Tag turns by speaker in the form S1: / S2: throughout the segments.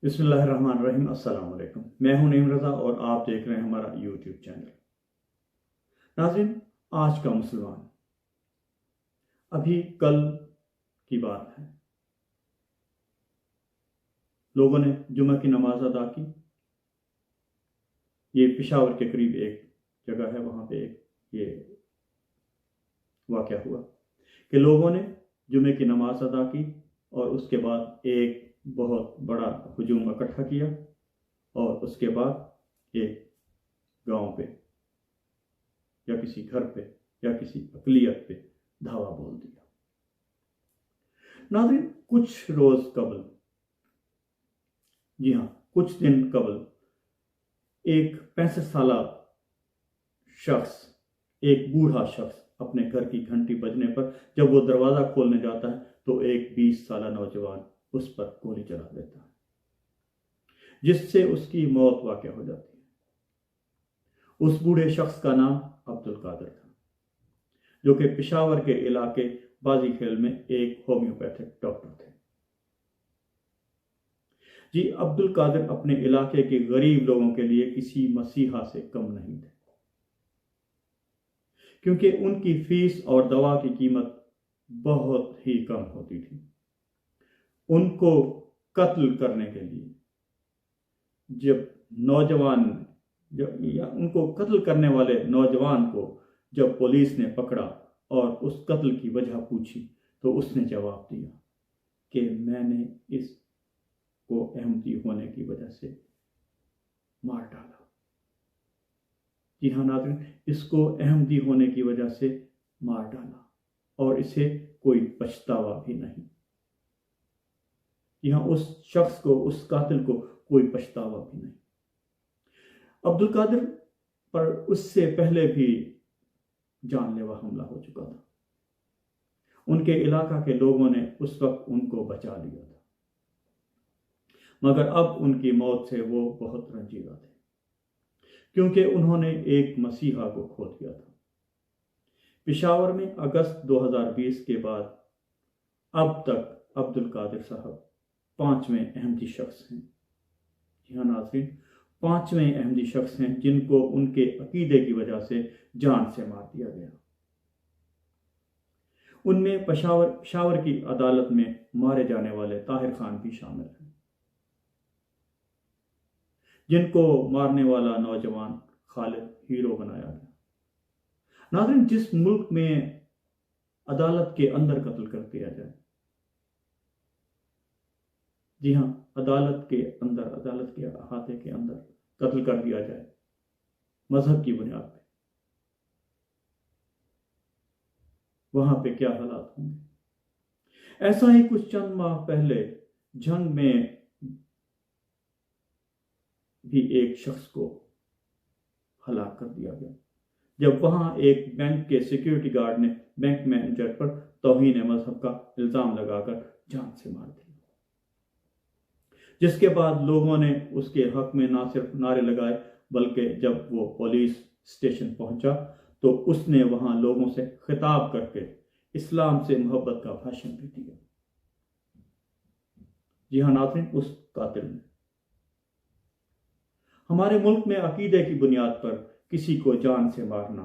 S1: बिस्मिल्लाहिर्रहमानिर्रहीम। अस्सलाम वालेकुम। मैं हूं नईम रज़ा और आप देख रहे हैं हमारा यूट्यूब चैनल। नाज़रीन, आज का मुसलमान, अभी कल की बात है, लोगों ने जुमा की नमाज अदा की। ये पेशावर के करीब एक जगह है, वहां पे ये वाक़या हुआ कि लोगों ने जुमे की नमाज अदा की और उसके बाद एक बहुत बड़ा हुजूम इकट्ठा किया और उसके बाद एक गांव पे या किसी घर पे या किसी अक़लियत पे धावा बोल दिया। नाज़रीन, कुछ रोज कबल, जी हाँ, कुछ दिन कबल एक 65 साल शख्स, एक बूढ़ा शख्स अपने घर की घंटी बजने पर जब वो दरवाजा खोलने जाता है तो एक 20 साल नौजवान उस पर गोली चला देता है, जिससे उसकी मौत वाक़या हो जाती है। उस बूढ़े शख्स का नाम अब्दुल कादिर था, जो कि पेशावर के इलाके बाजी खेल में एक होम्योपैथिक डॉक्टर थे। जी, अब्दुल कादिर अपने इलाके के गरीब लोगों के लिए किसी मसीहा से कम नहीं थे, क्योंकि उनकी फीस और दवा की कीमत बहुत ही कम होती थी। उनको कत्ल करने के लिए उनको कत्ल करने वाले नौजवान को जब पुलिस ने पकड़ा और उस कत्ल की वजह पूछी तो उसने जवाब दिया कि मैंने इसको अहमदी होने की वजह से मार डाला। जी हाँ नाज़रीन, इसको अहमदी होने की वजह से मार डाला और इसे कोई पछतावा भी नहीं। जी हाँ, उस शख्स को, उस कातिल को कोई पछतावा भी नहीं। अब्दुल कादिर पर उससे पहले भी जानलेवा हमला हो चुका था। उनके इलाका के लोगों ने उस वक्त उनको बचा लिया था, मगर अब उनकी मौत से वो बहुत रंजीदा थे, क्योंकि उन्होंने एक मसीहा को खो दिया था। पेशावर में अगस्त 2020 के बाद अब तक अब्दुल कादिर साहब 5वें अहमदी शख्स हैं। जी हाँ नाज़रीन, 5वें अहमदी शख्स हैं जिनको उनके अकीदे की वजह से जान से मार दिया गया। उनमें पेशावर की अदालत में मारे जाने वाले ताहिर खान भी शामिल हैं, जिनको मारने वाला नौजवान खालिद हीरो बनाया गया। नाज़रीन, जिस मुल्क में अदालत के अंदर कत्ल कर दिया जाए, जी हाँ, अदालत के अंदर, अदालत के अहाते के अंदर कत्ल कर दिया जाए मजहब की बुनियाद पे, वहां पे क्या हालात होंगे। ऐसा ही कुछ चंद माह पहले जंग में भी एक शख्स को हलाक कर दिया गया, जब वहां एक बैंक के सिक्योरिटी गार्ड ने बैंक मैनेजर पर तौहीन मजहब का इल्जाम लगाकर जान से मार दिया, जिसके बाद लोगों ने उसके हक में ना सिर्फ नारे लगाए, बल्कि जब वो पुलिस स्टेशन पहुंचा तो उसने वहां लोगों से खिताब करके इस्लाम से मोहब्बत का भाषण भी दिया। जी हाँ नाज़रीन, उस कातिल ने, हमारे मुल्क में अकीदे की बुनियाद पर किसी को जान से मारना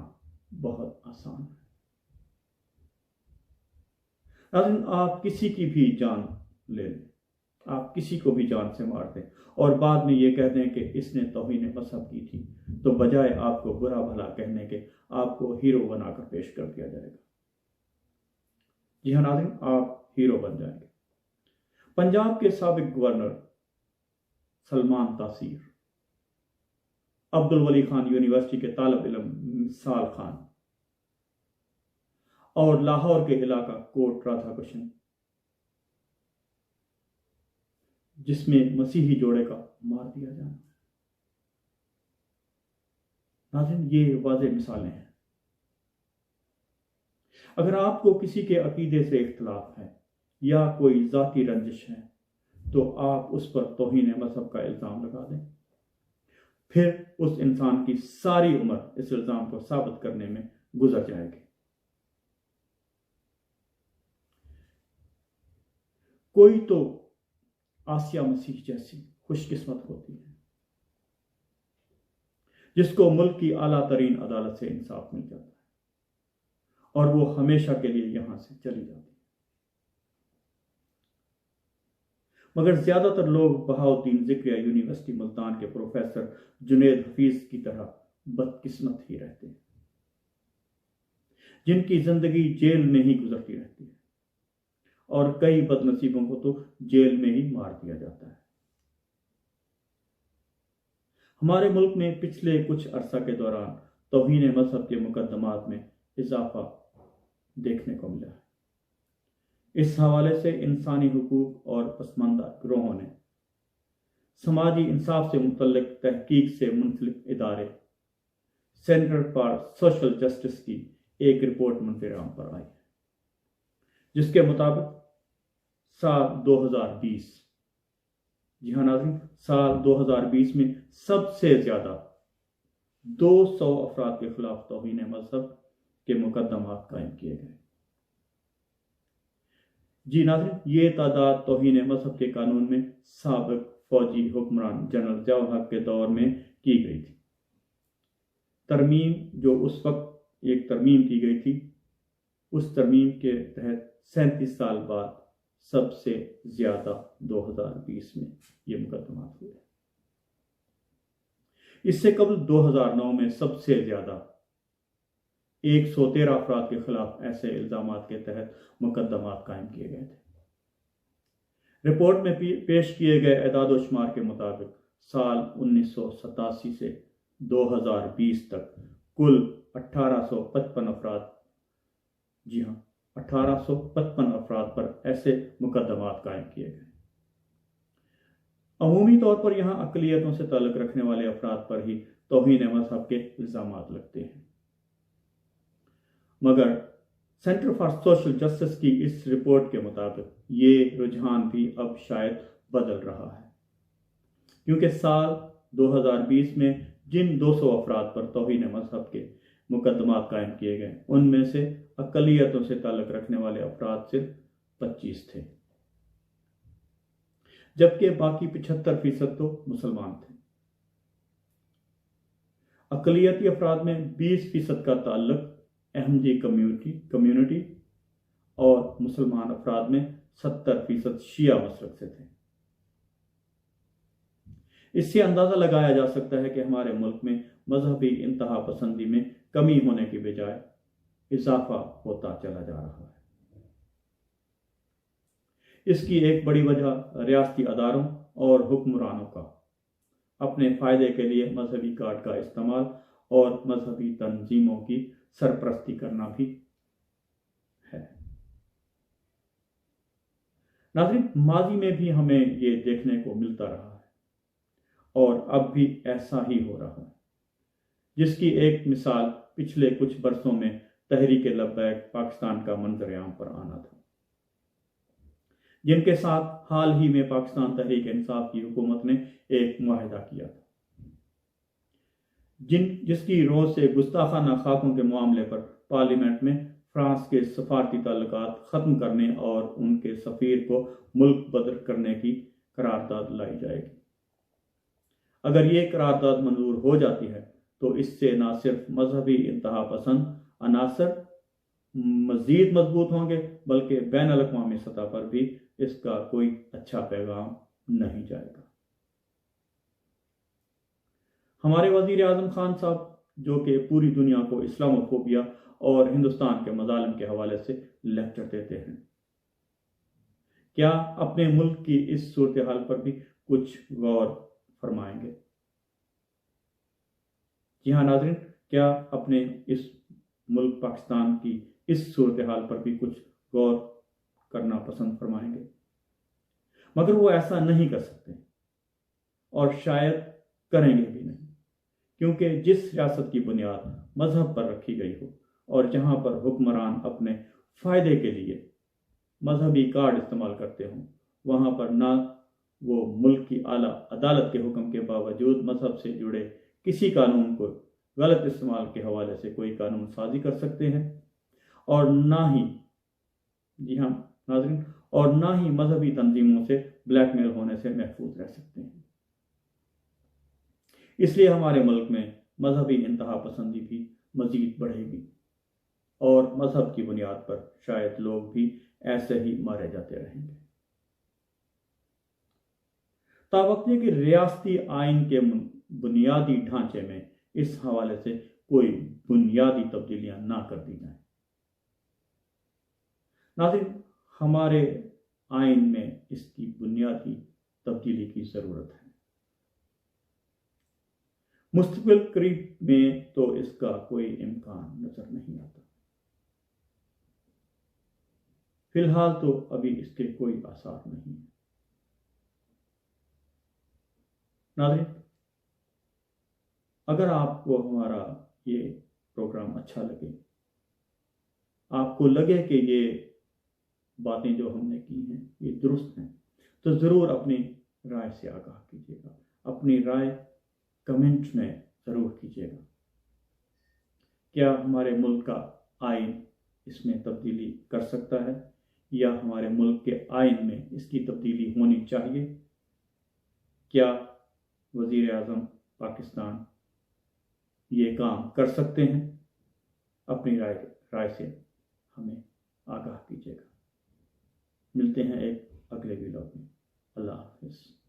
S1: बहुत आसान है। नाज़रीन, आप किसी की भी जान ले लें, आप किसी को भी जान से मार दें और बाद में ये कह दें कि इसने तौहीन मज़हब की थी, तो बजाय आपको बुरा भला कहने के आपको हीरो बनाकर पेश कर दिया जाएगा। जी हाँ नाज़रीन, आप हीरो बन जाएंगे। पंजाब के साबिक गवर्नर सलमान तासीर, अब्दुल वली खान यूनिवर्सिटी के तालिब इल्म मिसाल खान और लाहौर के इलाका कोट राधाकृष्ण, जिसमें मसीही जोड़े का मार दिया जाना। नाज़रीन, ये वाज़ेह मिसालें हैं। अगर आपको किसी के अकीदे से इख्तिलाफ है या कोई ज़ाती रंजिश है तो आप उस पर तौहीन मज़हब का इल्ज़ाम लगा दें, फिर उस इंसान की सारी उम्र इस इल्ज़ाम को साबित करने में गुजर जाएगी। कोई तो आसिया मसीह जैसी खुशकिस्मत होती है जिसको मुल्क की आला तरीन अदालत से इंसाफ मिल जाता है और वो हमेशा के लिए यहां से चली जाती है। मगर ज्यादातर लोग बहाउद्दीन ज़िक्रिया यूनिवर्सिटी मुल्तान के प्रोफेसर जुनेद हफीज की तरह बदकिस्मत ही रहते हैं, जिनकी जिंदगी जेल में ही गुजरती रहती है और कई बदनसीबों को तो जेल में ही मार दिया जाता है। हमारे मुल्क में पिछले कुछ अरसा के दौरान तौहीन मजहब के मुकदमात में इजाफा देखने को मिला है। इस हवाले से इंसानी हुकूक और पसमानदा गिरोहों ने समाजी इंसाफ से मुतल्लिक तहकीक से मुंसलिक इदारे सेंटर फॉर सोशल जस्टिस की एक रिपोर्ट मंजर-ए-आम पर आई है, जिसके मुताबिक साल 2020, जी हाँ नाज़रीन, साल 2020 में सबसे ज्यादा 200 अफराद के खिलाफ तौहीन मजहब के मुकदमात कायम किए गए। जी नाज़रीन, ये तादाद तौहीन मजहब के कानून में साबिक फौजी हुक्मरान जनरल ज़ियाउल हक के दौर में की गई थी। तरमीम जो उस वक्त एक तरमीम की गई थी, उस तरमीम के तहत 37 साल बाद सबसे ज्यादा 2020 में ये मुकदमात हुए। इससे कबल 2009 में सबसे ज्यादा 113 अफराद के खिलाफ ऐसे इल्जामात के तहत मुकदमात कायम किए गए थे। रिपोर्ट में पेश किए गए एदाद व शुमार के मुताबिक साल 1987 से 2020 तक कुल 1855 अफराद, जी हाँ 1855 अफराद पर ऐसे मुकदमात कायम किए गए। अमूमी तौर पर यहाँ अकलियतों से ताल्लुक़ रखने वाले अफराद पर ही तौहीन मज़हब के इल्ज़ामात लगते हैं। मगर सेंटर फॉर सोशल जस्टिस की इस रिपोर्ट के मुताबिक ये रुझान भी अब शायद बदल रहा है, क्योंकि साल 2020 में जिन 200 अफराद पर तौहीन मज़हब के मुकदमात कायम किए गए, उनमें से अकलियतों से ताल्लुक़ रखने वाले अफराद सिर्फ 25 थे, जबकि बाकी 75% तो मुसलमान थे। अकलियती अफराद में 20% का ताल्लुक़ अहमदी कम्युनिटी और मुसलमान अफराद में 70% शिया मसलक से थे। इससे अंदाजा लगाया जा सकता है कि हमारे मुल्क में मजहबी इंतहा पसंदी में कमी होने की बजाय इजाफा होता चला जा रहा है। इसकी एक बड़ी वजह रियासती अदारों और हुक्मरानों का अपने फायदे के लिए मजहबी कार्ड का इस्तेमाल और मजहबी तंजीमों की सरपरस्ती करना भी है। नाज़रीन, माजी में भी हमें ये देखने को मिलता रहा है और अब भी ऐसा ही हो रहा है, जिसकी एक मिसाल पिछले कुछ बरसों में तहरीक लब्बैक पाकिस्तान का मंजर-ए-आम पर आना था, जिनके साथ हाल ही में पाकिस्तान तहरीक इंसाफ की हुकूमत ने एक मुआहिदा किया था, जिसकी रोज से गुस्ताखाना खाकों के मामले पर पार्लियामेंट में फ्रांस के सफारती ताल्लुकात ख़त्म करने और उनके सफ़ीर को मुल्क बदर करने की करारदाद लाई जाएगी। अगर ये करारदाद मंजूर हो जाती है तो इससे न सिर्फ मजहबी इंतहा पसंद अनासर मजीद मजबूत होंगे, बल्कि बैन अल-अक़वामी सतह पर भी इसका कोई अच्छा पैगाम नहीं जाएगा। हमारे वज़ीर आज़म खान साहब, जो कि पूरी दुनिया को इस्लामोफोबिया और हिंदुस्तान के मज़ालिम के हवाले से लेक्चर देते हैं, क्या अपने मुल्क की इस सूरत हाल पर भी कुछ गौर फरमाएंगे? जी हाँ नाज़रीन, क्या अपने इस मुल्क पाकिस्तान की इस सूरत हाल पर भी कुछ गौर करना पसंद फरमाएंगे? मगर वो ऐसा नहीं कर सकते और शायद करेंगे भी नहीं, क्योंकि जिस रियासत की बुनियाद मजहब पर रखी गई हो और जहां पर हुक्मरान अपने फायदे के लिए मजहबी कार्ड इस्तेमाल करते हों, वहां पर ना वो मुल्क की आला अदालत के हुक्म के बावजूद मजहब से जुड़े किसी कानून को गलत इस्तेमाल के हवाले से कोई कानून साजी कर सकते हैं और ना ही, जी हाँ नाज़रीन, और ना ही मजहबी तंजीमों से ब्लैकमेल होने से महफूज रह सकते हैं। इसलिए हमारे मुल्क में मजहबी इंतहा पसंदी भी मजीद बढ़ेगी और मजहब की बुनियाद पर शायद लोग भी ऐसे ही मारे जाते रहेंगे। तावक्ती की रियासती आइन के बुनियादी ढांचे में इस हवाले से कोई बुनियादी तब्दीलियां ना कर दी जाए। नाज़रीन, हमारे आइन में इसकी बुनियादी तब्दीली की जरूरत है। मुस्तक़बिल करीब में तो इसका कोई इम्कान नजर नहीं आता। फिलहाल तो अभी इसके कोई आसार नहीं है। नाज़रीन, अगर आपको हमारा ये प्रोग्राम अच्छा लगे, आपको लगे कि ये बातें जो हमने की हैं ये दुरुस्त हैं, तो ज़रूर अपनी राय से आगाह कीजिएगा। अपनी राय कमेंट में ज़रूर कीजिएगा। क्या हमारे मुल्क का आइन इसमें तब्दीली कर सकता है या हमारे मुल्क के आइन में इसकी तब्दीली होनी चाहिए? क्या वज़ीर आज़म पाकिस्तान ये काम कर सकते हैं? अपनी राय से हमें आगाह कीजिएगा। मिलते हैं एक अगले वीडियो में। अल्लाह हाफ़िज़।